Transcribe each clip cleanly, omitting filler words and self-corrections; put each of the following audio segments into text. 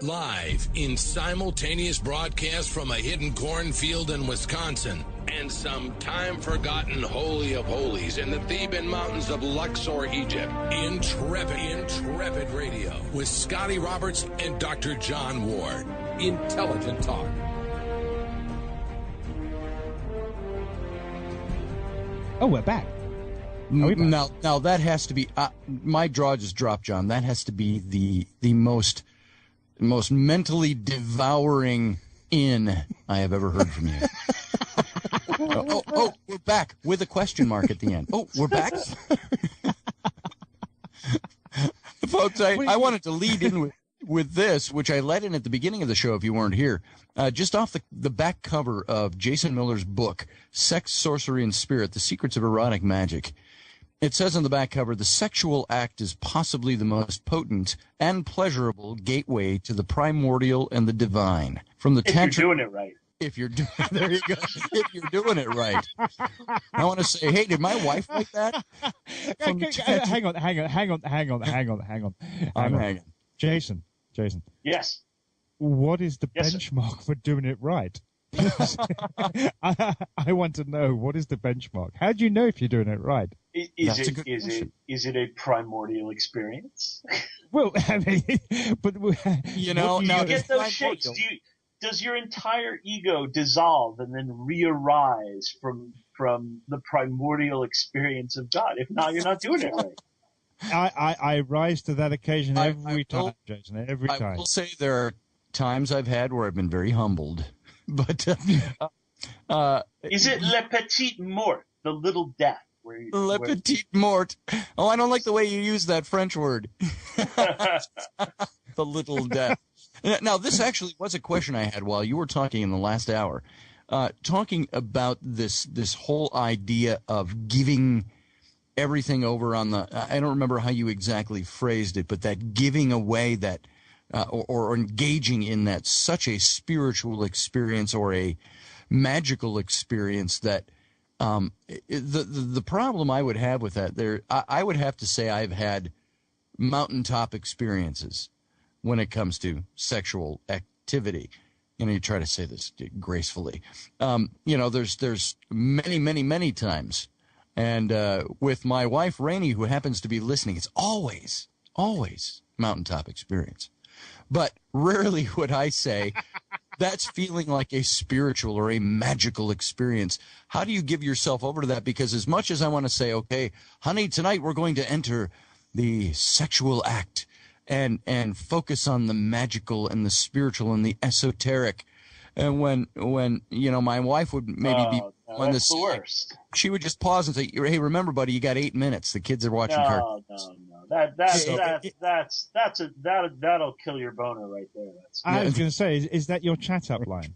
Live in simultaneous broadcast from a hidden cornfield in Wisconsin and some time-forgotten Holy of Holies in the Theban mountains of Luxor, Egypt. Intrepid Radio with Scotty Roberts and Dr. John Ward. Intelligent talk. Oh, we're back. Now that has to be my jaw just dropped, John. That has to be the most mentally devouring I have ever heard from you. oh, we're back with a question mark at the end. Oh, we're back. Folks, I wanted to lead in with this, which I let in at the beginning of the show if you weren't here. Just off the back cover of Jason Miller's book, Sex, Sorcery and Spirit, The Secrets of Erotic Magick. It says on the back cover, the sexual act is possibly the most potent and pleasurable gateway to the primordial and the divine. From the Tantra, you're doing it right. There you go. If you're doing it right. I want to say, hey, did my wife like that? Hang on. I'm hanging. Jason. Yes. What is the benchmark for doing it right? I want to know, what is the benchmark? How do you know if you're doing it right? Is it a primordial experience? Well, I mean, but you get those shakes. Does your entire ego dissolve and then re-arise from the primordial experience of God? If not, you're not doing it right. I rise to that occasion every time, Jason. Every time. I will say there are times I've had where I've been very humbled. But is it le petit mort, the little death? Le petit mort. Oh, I don't like the way you use that French word. The little death. Now, this actually was a question I had while you were talking in the last hour, talking about this whole idea of giving everything over on the. I don't remember how you exactly phrased it, but that giving away that. Or engaging in that such a spiritual experience or a magical experience that the problem I would have with that I would have to say I've had mountaintop experiences when it comes to sexual activity. You try to say this gracefully. There's many times, and with my wife Rainey, who happens to be listening, it's always mountaintop experience. But rarely would I say that's feeling like a spiritual or a magical experience. How do you give yourself over to that? Because as much as I want to say, okay, honey, tonight we're going to enter the sexual act and focus on the magical and the spiritual and the esoteric. And when my wife would maybe be on the worst. She would just pause and say, hey, remember, buddy, you got 8 minutes. The kids are watching cartoons. No. That'll kill your boner right there. I was going to say, is that your chat up line?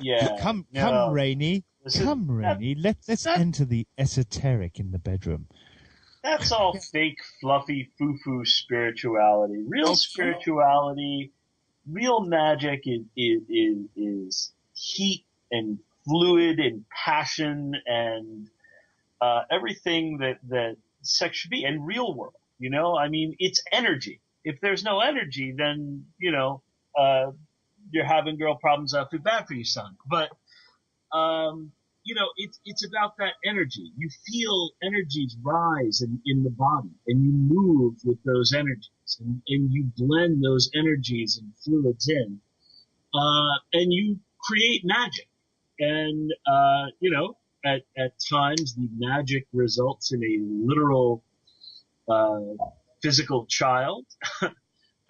Yeah. Come, Rainey. Come, Rainey. Let's enter the esoteric in the bedroom. That's all fake, fluffy, foo-foo spirituality. Real spirituality, real magic is heat and fluid and passion and everything that sex should be, and real world. I mean, it's energy. If there's no energy, then, you're having girl problems. I feel bad for you, son. But, it's about that energy. You feel energies rise in the body, and you move with those energies, and you blend those energies and fluids in, and you create magic. And, at times the magic results in a literal physical child,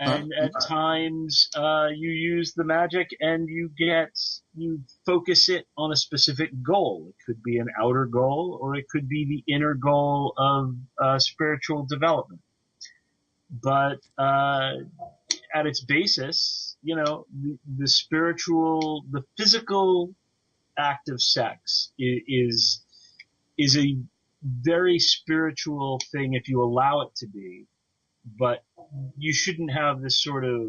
and at times you use the magic and you focus it on a specific goal. It could be an outer goal, or it could be the inner goal of spiritual development. But at its basis, the physical act of sex is a very spiritual thing if you allow it to be, but you shouldn't have this sort of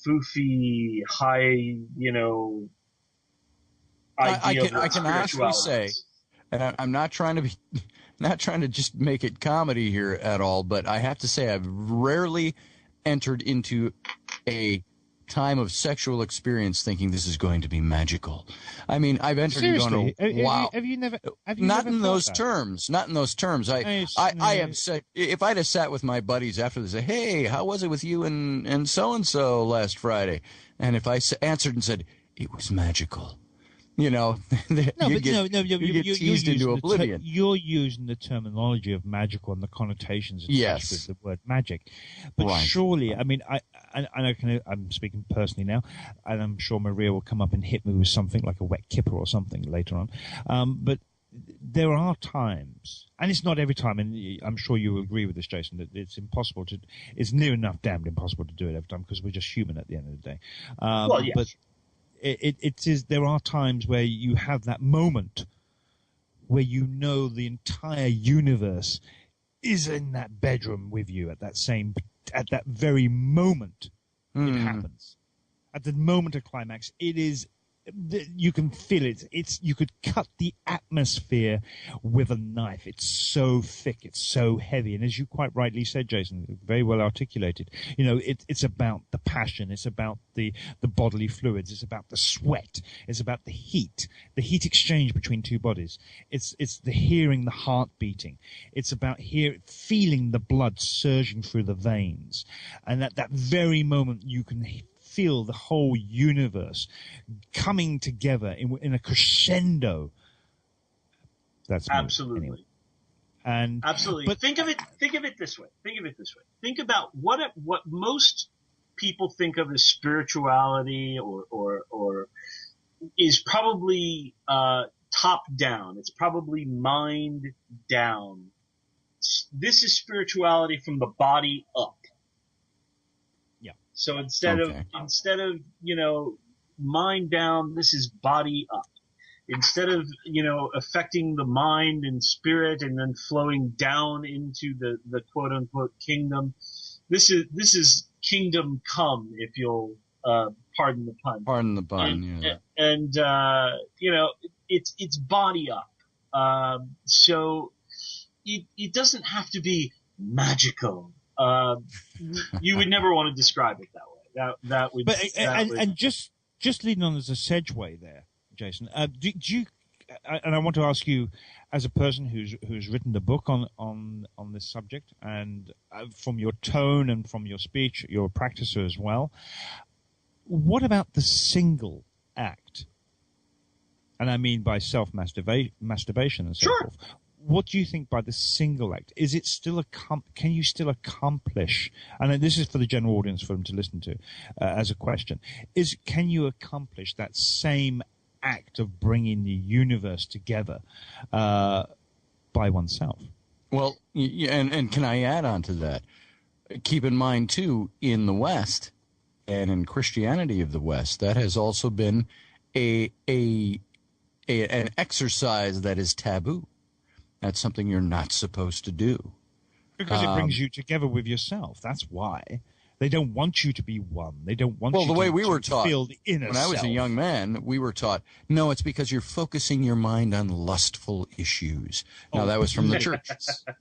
foofy high, idea. I can honestly say, and I'm not trying to just make it comedy here at all, but I have to say I've rarely entered into a time of sexual experience thinking this is going to be magical. I mean, I've entered Seriously, and gone, wow. Have you never Not in thought those that? terms. Not in those terms. I have said, if I'd have sat with my buddies after they say, "Hey, how was it with you and so last Friday?" And if I answered and said, "It was magical," you know, you get teased into oblivion. You're using the terminology of magical and the connotations and such with the word magic. But surely, I mean, I'm speaking personally now, and I'm sure Maria will come up and hit me with something like a wet kipper or something later on. But there are times, and it's not every time, and I'm sure you will agree with this, Jason, that it's near enough damned impossible to do it every time because we're just human at the end of the day. Well, yes. But there are times where you have that moment where you know the entire universe is in that bedroom with you at that very moment it happens. At the moment of climax, it is, you can feel it. You could cut the atmosphere with a knife. It's so thick, it's so heavy, and as you quite rightly said, Jason, very well articulated. You know, it's about the passion. It's about the bodily fluids. It's about the sweat. It's about the heat exchange between two bodies. It's the hearing the heart beating. It's about feeling the blood surging through the veins, and at that very moment you can feel the whole universe coming together in a crescendo. That's absolutely. Anyway. And absolutely. But think of it this way. Think about what most people think of as spirituality or is probably top down. It's probably mind down. This is spirituality from the body up. So instead of, mind down, this is body up. Instead of, affecting the mind and spirit and then flowing down into the quote unquote kingdom, this is kingdom come, if you'll, pardon the pun. Pardon the pun, yeah. And, it's body up. So it doesn't have to be magical. You would never want to describe it that way. And just leading on as a segue there, Jason. Do you? And I want to ask you, as a person who's written the book on this subject, and from your tone and from your speech, you're a practicer as well. What about the single act? And I mean by masturbation and so forth. What do you think by the single act? Is it still can you still accomplish, and this is for the general audience for them to listen to as a question, can you accomplish that same act of bringing the universe together by oneself? Well, and can I add on to that? Keep in mind, too, in the West and in Christianity of the West, that has also been an exercise that is taboo. That's something you're not supposed to do. Because it brings you together with yourself. That's why. They don't want you to be one. They don't want you the way we were to taught, feel the inner when I was a young man, we were taught, no, it's because you're focusing your mind on lustful issues. Now, that was from the church.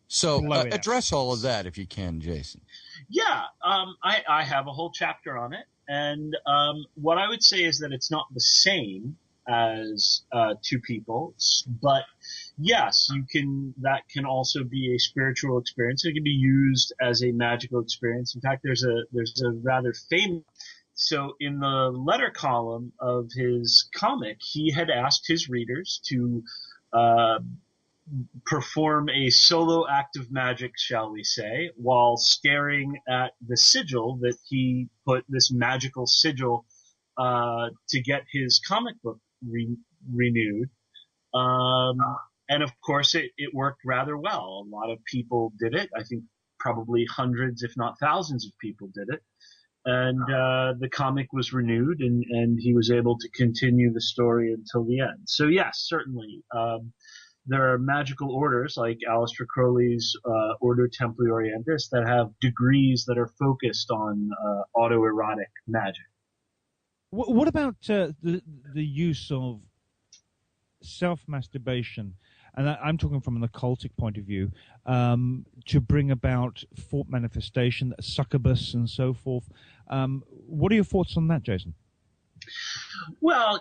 So address all of that if you can, Jason. Yeah, I have a whole chapter on it. And what I would say is that it's not the same as two people, but yes, that can also be a spiritual experience. It can be used as a magical experience. In fact, there's a rather famous, so in the letter column of his comic, he had asked his readers to perform a solo act of magic, shall we say, while staring at the sigil that he put, this magical sigil, to get his comic book renewed. And of course it worked rather well. A lot of people did it. I think probably hundreds, if not thousands of people did it. And, the comic was renewed and he was able to continue the story until the end. So yes, certainly, there are magical orders like Aleister Crowley's, Ordo Templi Orientis that have degrees that are focused on, autoerotic magic. What about the use of self-masturbation and I'm talking from an occultic point of view, to bring about thought manifestation, succubus, and so forth. What are your thoughts on that, Jason? Well,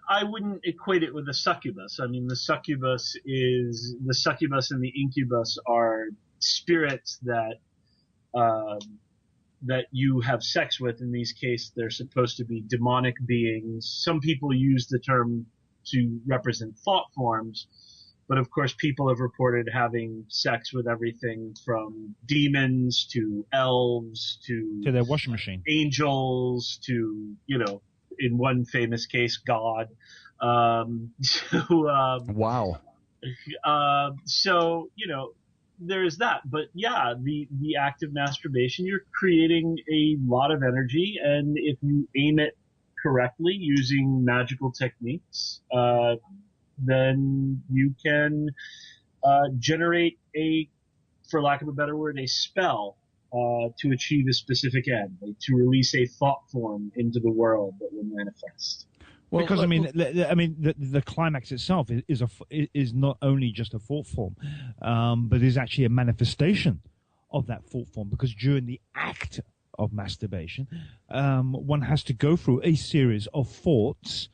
I wouldn't equate it with a succubus. I mean, the succubus and the incubus are spirits that you have sex with. In these cases, they're supposed to be demonic beings. Some people use the term to represent thought forms, but of course people have reported having sex with everything from demons to elves to their washing machine, angels to, in one famous case, God. Wow. So, there's that. But yeah, the act of masturbation, you're creating a lot of energy, and if you aim it correctly using magical techniques, then you can generate for lack of a better word, a spell to achieve a specific end, like to release a thought form into the world that will manifest. Well, because the climax itself is not only just a thought form, but is actually a manifestation of that thought form. Because during the act of masturbation, one has to go through a series of thoughts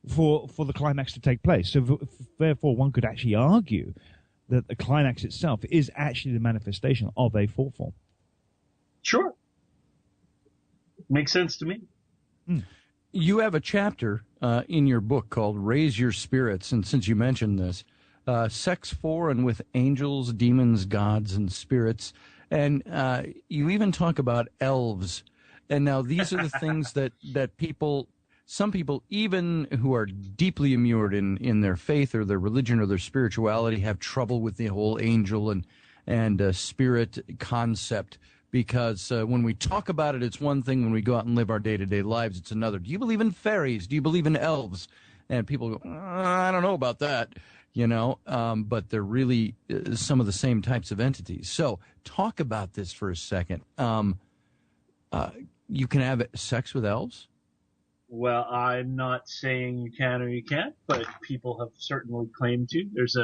for the climax to take place. So therefore, one could actually argue that the climax itself is actually the manifestation of a thought form. Sure, makes sense to me. You have a chapter in your book called Raise Your Spirits, and since you mentioned this, sex for and with angels, demons, gods, and spirits, and you even talk about elves. And now these are the things that some people, even who are deeply immured in their faith or their religion or their spirituality, have trouble with the whole angel and spirit concept. Because when we talk about it, it's one thing. When we go out and live our day-to-day lives, it's another. Do you believe in fairies? Do you believe in elves? And people go, I don't know about that, but they're really some of the same types of entities. So talk about this for a second. You can have sex with elves? Well, I'm not saying you can or you can't, but people have certainly claimed to. There's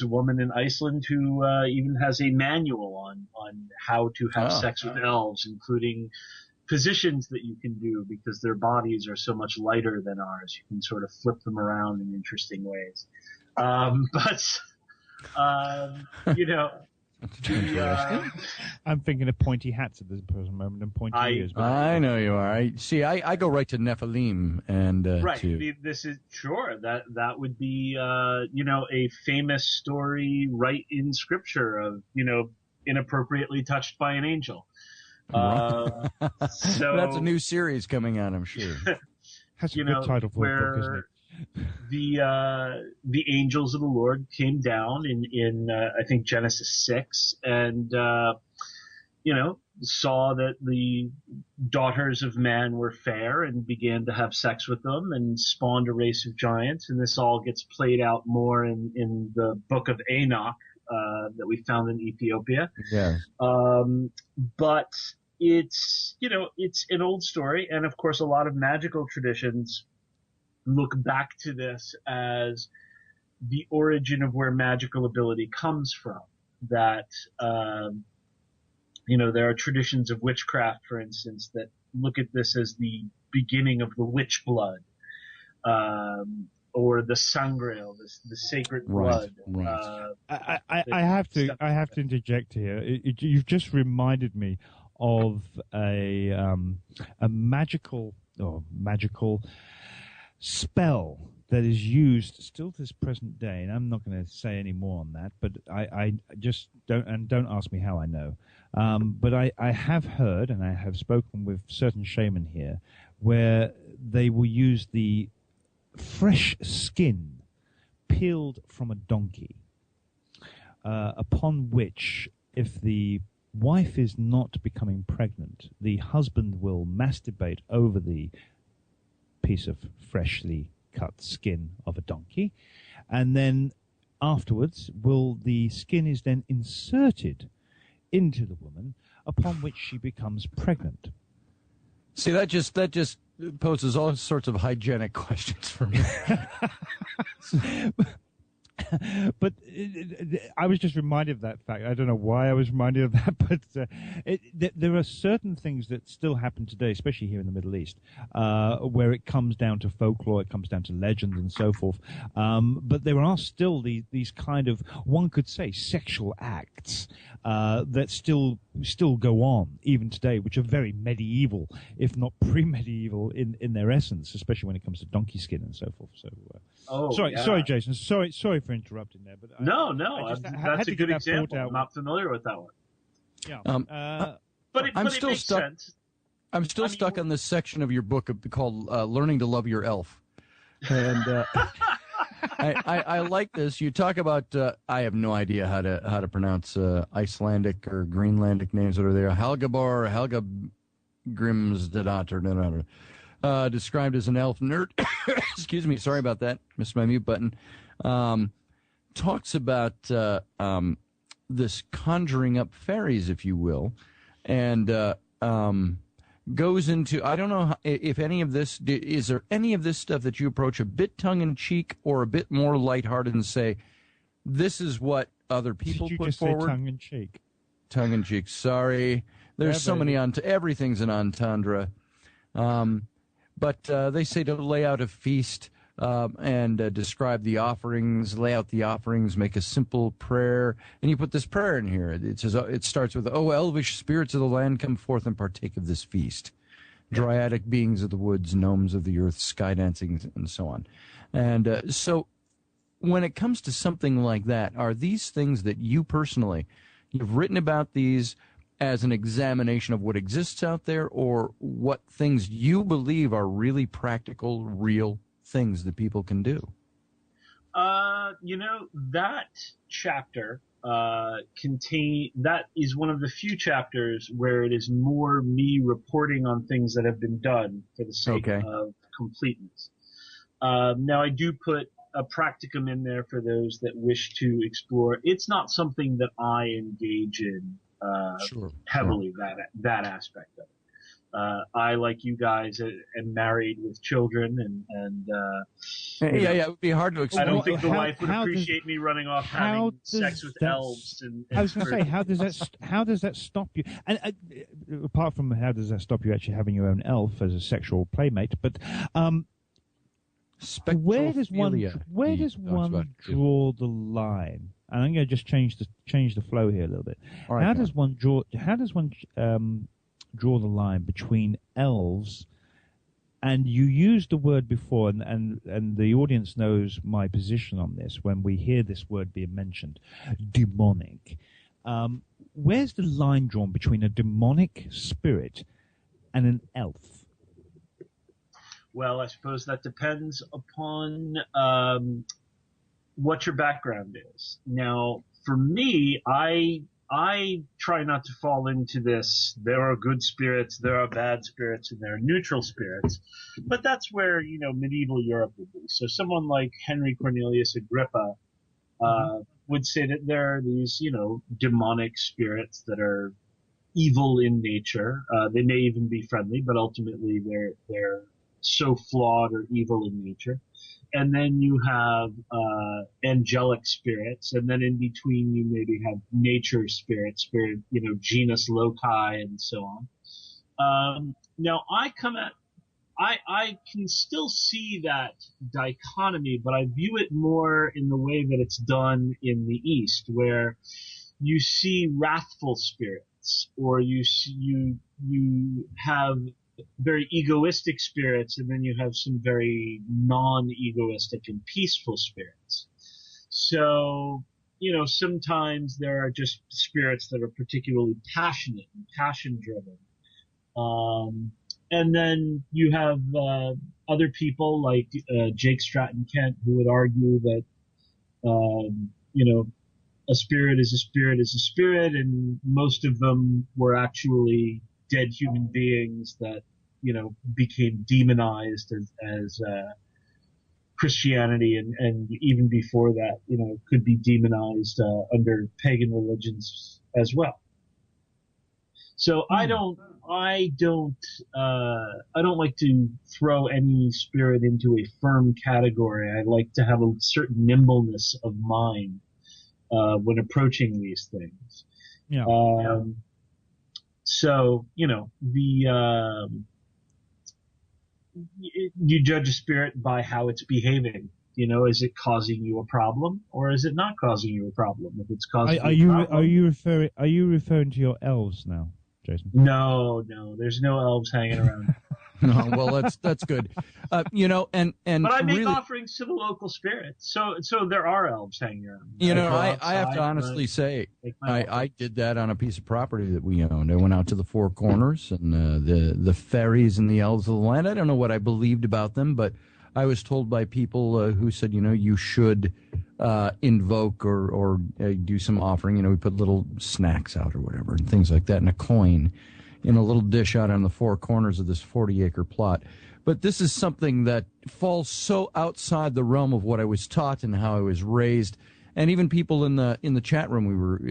a woman in Iceland who even has a manual on how to have sex with elves, including positions that you can do because their bodies are so much lighter than ours. You can sort of flip them around in interesting ways. I'm thinking of pointy hats at this present moment and pointy ears. I know you are. I go right to Nephilim and right. This is sure that would be a famous story right in Scripture of inappropriately touched by an angel. So that's a new series coming out, I'm sure. That's a good title for a book, isn't it? The angels of the Lord came down in I think Genesis 6 and saw that the daughters of man were fair and began to have sex with them and spawned a race of giants. And this all gets played out more in the book of Enoch that we found in Ethiopia. Yeah. But it's an old story, and of course a lot of magical traditions look back to this as the origin of where magical ability comes from. That, there are traditions of witchcraft, for instance, that look at this as the beginning of the witch blood, or the sangreal, the sacred blood. Right. I have to interject here. You've just reminded me of a magical spell that is used still to this present day, and I'm not going to say any more on that, but I just don't ask me how I know. But I have heard, and I have spoken with certain shaman here, where they will use the fresh skin peeled from a donkey, upon which, if the wife is not becoming pregnant, the husband will masturbate over the piece of freshly cut skin of a donkey, and then afterwards the skin is then inserted into the woman, upon which she becomes pregnant. See, that just poses all sorts of hygienic questions for me. but I was just reminded of that fact. I don't know why I was reminded of that, but there are certain things that still happen today, especially here in the Middle East, where it comes down to folklore, it comes down to legends and so forth. But there are still these kind of, one could say, sexual acts that still go on even today, which are very medieval, if not pre-medieval in their essence, especially when it comes to donkey skin and so forth. So, sorry, Jason. Sorry for interrupting there. But no, that's a good example. I'm not familiar with that one. Yeah, but it makes sense. I'm still stuck on this section of your book called "Learning to Love Your Elf," and I like this. You talk about I have no idea how to pronounce Icelandic or Greenlandic names that are there. Helga Grimsdatter, described as an elf nerd. Excuse me, sorry about that. Missed my mute button. Talks about this conjuring up fairies, if you will, and goes into, I don't know if any of this, is there any of this stuff that you approach a bit tongue-in-cheek or a bit more lighthearted and say, this is what other people put forward? Say tongue-in-cheek? Tongue-in-cheek, sorry. There's so many, everything's an entendre. But they say to lay out a feast and describe the offerings, lay out the offerings, make a simple prayer. And you put this prayer in here. It says, it starts with, "Oh, elvish spirits of the land, come forth and partake of this feast. Dryatic beings of the woods, gnomes of the earth, sky dancing," and so on. And so when it comes to something like that, are these things that you personally, you've written about these as an examination of what exists out there, or what things you believe are really practical, real things that people can do? That chapter that is one of the few chapters where it is more me reporting on things that have been done for the sake of completeness. Now, I do put a practicum in there for those that wish to explore. It's not something that I engage in heavily, that aspect of it. I, like you guys, am married with children, and it would be hard to explain. I don't think the wife would appreciate me running off having sex with elves. And I was going to say, how does that stop you? And apart from how does that stop you actually having your own elf as a sexual playmate? But where does one draw the line? And I'm going to just change the flow here a little bit. Right, how does one draw the line between elves, and you used the word before, and the audience knows my position on this when we hear this word being mentioned, demonic. Where's the line drawn between a demonic spirit and an elf? Well, I suppose that depends upon what your background is. Now, for me, I try not to fall into this, there are good spirits, there are bad spirits, and there are neutral spirits. But that's where, medieval Europe would be. So someone like Henry Cornelius Agrippa would say that there are these, demonic spirits that are evil in nature. They may even be friendly, but ultimately they're so flawed or evil in nature. And then you have angelic spirits, and then in between you maybe have nature spirits, genus loci, and so on. Now I can still see that dichotomy, but I view it more in the way that it's done in the East, where you see wrathful spirits, or you have very egoistic spirits, and then you have some very non-egoistic and peaceful spirits. So, sometimes there are just spirits that are particularly passionate and passion-driven. And then you have other people like Jake Stratton Kent, who would argue that, a spirit is a spirit is a spirit, and most of them were actually dead human beings that, became demonized as Christianity, and even before that, could be demonized under pagan religions as well. So I don't like to throw any spirit into a firm category. I like to have a certain nimbleness of mind when approaching these things. Yeah. So, you judge a spirit by how it's behaving. Is it causing you a problem, or is it not causing you a problem? If it's causing you a problem, are you referring to your elves now, Jason? No, there's no elves hanging around. No, well, that's good. And but I make really, offerings to the local spirits, so there are elves hanging around. I have to honestly say, I did that on a piece of property that we owned. I went out to the Four Corners and the fairies and the elves of the land. I don't know what I believed about them, but I was told by people who said, you should invoke or do some offering. We put little snacks out or whatever and things like that, and a coin in a little dish out on the four corners of this 40-acre plot. But this is something that falls so outside the realm of what I was taught and how I was raised. And even people in the chat room, we were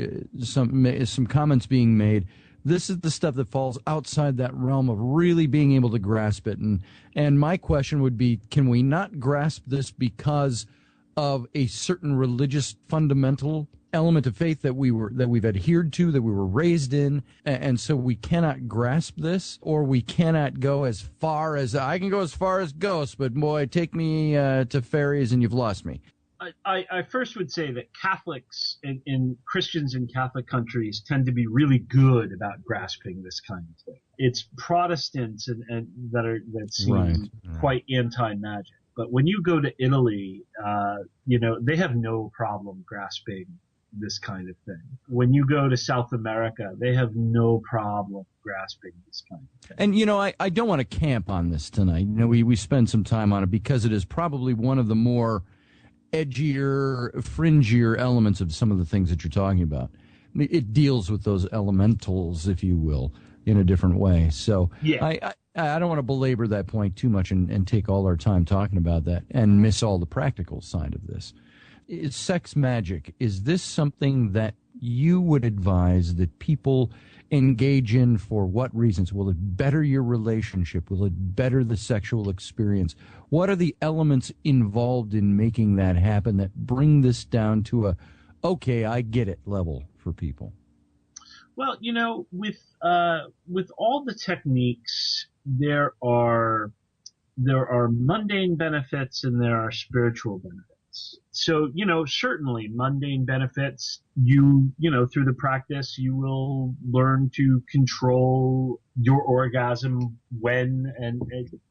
some comments being made. This is the stuff that falls outside that realm of really being able to grasp it. And my question would be, can we not grasp this because of a certain religious fundamental element of faith that we've adhered to, that we were raised in, and so we cannot grasp this, or we cannot go as far as I can go as far as ghosts, but boy, take me to fairies and you've lost me. I first would say that Catholics and Christians in Catholic countries tend to be really good about grasping this kind of thing. It's Protestants that seem quite anti-magic. But when you go to Italy, they have no problem grasping this kind of thing. When you go to South America, they have no problem grasping this kind of thing. And, I don't want to camp on this tonight. We spend some time on it because it is probably one of the more edgier, fringier elements of some of the things that you're talking about. It deals with those elementals, if you will, in a different way. So yeah. I don't want to belabor that point too much and take all our time talking about that and miss all the practical side of this. It's sex magic. Is this something that you would advise that people engage in for what reasons? Will it better your relationship? Will it better the sexual experience? What are the elements involved in making that happen that bring this down to a, okay, I get it level for people? Well, with all the techniques, there are mundane benefits and there are spiritual benefits. So, certainly mundane benefits, through the practice, you will learn to control your orgasm when and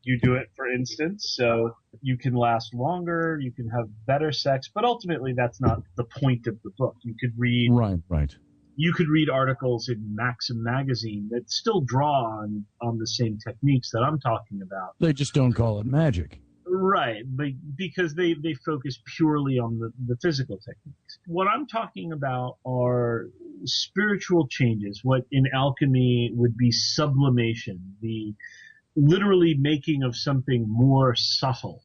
you do it, for instance. So you can last longer, you can have better sex, but ultimately that's not the point of the book. You could read. Right. You could read articles in Maxim magazine that still draw on the same techniques that I'm talking about. They just don't call it magic. Right, but because they focus purely on the physical techniques. What I'm talking about are spiritual changes, what in alchemy would be sublimation, the literally making of something more subtle,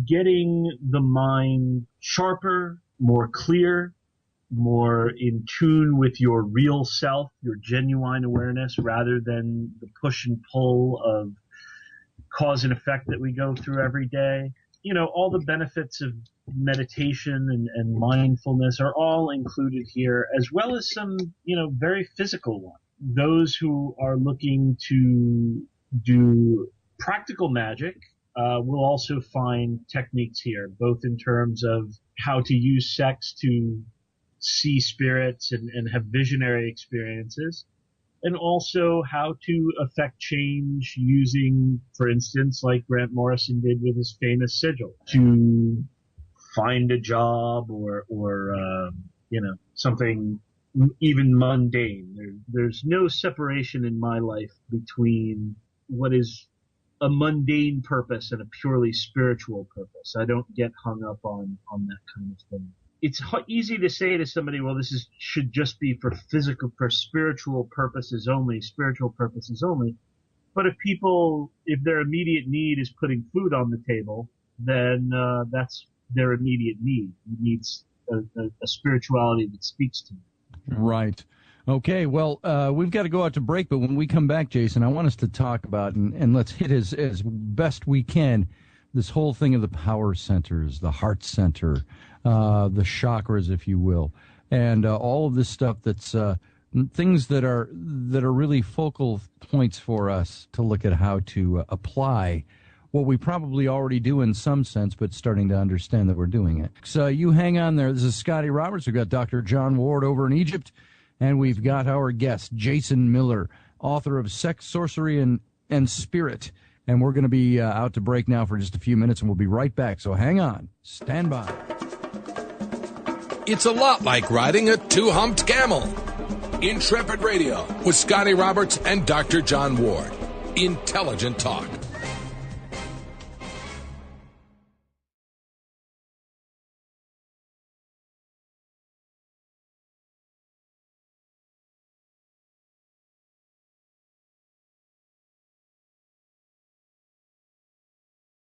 getting the mind sharper, more clear, more in tune with your real self, your genuine awareness, rather than the push and pull of cause and effect that we go through every day. All the benefits of meditation and mindfulness are all included here, as well as some, very physical ones. Those who are looking to do practical magic will also find techniques here, both in terms of how to use sex to see spirits and have visionary experiences, and also how to affect change using, for instance, like Grant Morrison did with his famous sigil, to find a job or something even mundane. There's no separation in my life between what is a mundane purpose and a purely spiritual purpose. I don't get hung up on that kind of thing. It's easy to say to somebody, well, should just be for spiritual purposes only, But if their immediate need is putting food on the table, then that's their immediate need. He needs a spirituality that speaks to them. Right. Okay, well, we've got to go out to break, but when we come back, Jason, I want us to talk about, and let's hit as best we can, this whole thing of the power centers, the heart center, the chakras, if you will, and all of this stuff that's things that are really focal points for us to look at how to apply what we probably already do in some sense, but starting to understand that we're doing it. So you hang on there. This is Scotty Roberts. We've got Dr. John Ward over in Egypt, and we've got our guest, Jason Miller, author of Sex, Sorcery, and Spirit. And we're going to be out to break now for just a few minutes, and we'll be right back. So hang on. Stand by. It's a lot like riding a two-humped camel. Intrepid Radio with Scotty Roberts and Dr. John Ward. Intelligent talk.